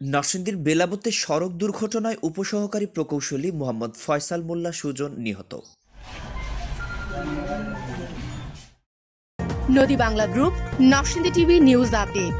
নরসিংদীর বেলাবতে সড়ক দুর্ঘটনায় উপসহকারী প্রকৌশলী মোহাম্মদ ফয়সাল মোল্লা সুজন নিহত। নদী Bangla group, Narsingdi TV news update.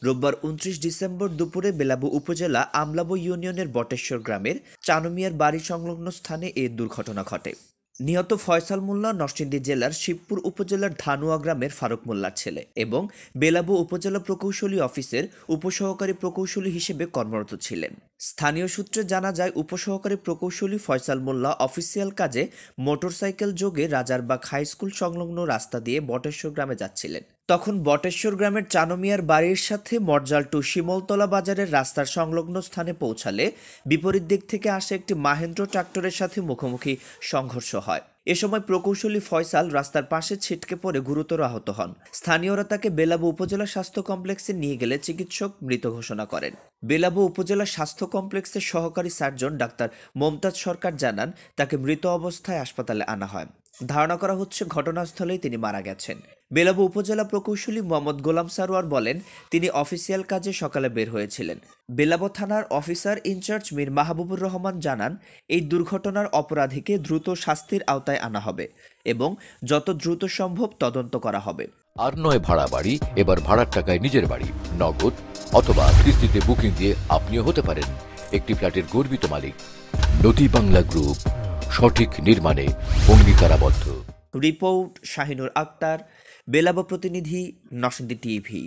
রোববার 29 ডিসেম্বর দুপুরে বেলাবু উপজেলা আমলাবো ইউনিয়নের বটেশ্বর গ্রামের চানুমিয়ার বাড়ি সংলগ্ন স্থানে এ দুর্ঘটনা ঘটে। নিহত ফয়সাল মোল্লা নরসিংদী জেলার শিবপুর উপজেলার ধানুয়া গ্রামের ফারুক মোল্লার ছেলে এবং বেলাবু উপজেলা প্রকৌশলী অফিসের উপসহকারী প্রকৌশলী হিসেবে কর্মরত ছিলেন। স্থানীয় সূত্রে জানা যায়, উপসহকারী প্রকৌশলী ফয়সাল মোল্লা অফিসিয়াল কাজে মোটরসাইকেল যোগে রাজারবাগ হাই স্কুল সংলগ্ন রাস্তা দিয়ে বটেশ্বর গ্রামে যাচ্ছিলেন। তখন বটেশ্বর গ্রামের চানুমিয়ার বাড়ির সাথে মরজাল টু শিমলতলা বাজারের রাস্তার সংলগ্ন স্থানে পৌঁছালে বিপরীত দিক থেকে আসা একটি মাহেন্দ্র ট্রাক্টরের সাথে মুখোমুখি সংঘর্ষ হয়। এ সময় প্রকৌশলী ফয়সাল রাস্তার পাশে ছিটকে পড়ে গুরুতর আহত হন। স্থানীয়রা তাকে বেলাবু উপজেলা স্বাস্থ্য কমপ্লেক্সে নিয়ে গেলে চিকিৎসক মৃত ঘোষণা করেন। বেলাবু উপজেলা স্বাস্থ্য কমপ্লেক্সের সহকারী সার্জন ডাক্তার মমতাজ সরকার জানান, তাকে মৃত অবস্থায় হাসপাতালে আনা হয়। ধারণা করা হচ্ছে ঘটনাস্থলেই তিনি মারা গেছেন। বেলাবু উপজেলা প্রকৌশলী মোহাম্মদ গোলাম সারোয়ার বলেন, তিনি অফিসিয়াল কাজে সকালে বের হয়েছিলেন। বেলাবু থানার অফিসার ইনচার্জ মীর মাহবুবুর রহমান জানান, এই দুর্ঘটনার অপরাধীকে দ্রুত শাস্তির আওতায় আনা হবে এবং যত দ্রুত সম্ভব তদন্ত করা হবে। আর নয় ভাড়া বাড়ি, এবার ভাড়ার টাকায় নিজের বাড়ি, নগদ অথবা কিস্তিতে বুকিং দিয়ে আপনিও হতে পারেন একটি ফ্ল্যাটের গর্বিত মালিক। নদী বাংলা গ্রুপ, সঠিক নির্মাণে অঙ্গীকারাবদ্ধ। রিপোর্ট শাহিনুর আক্তার, বেলাবু প্রতিনিধি, নরসিংদী টিভি।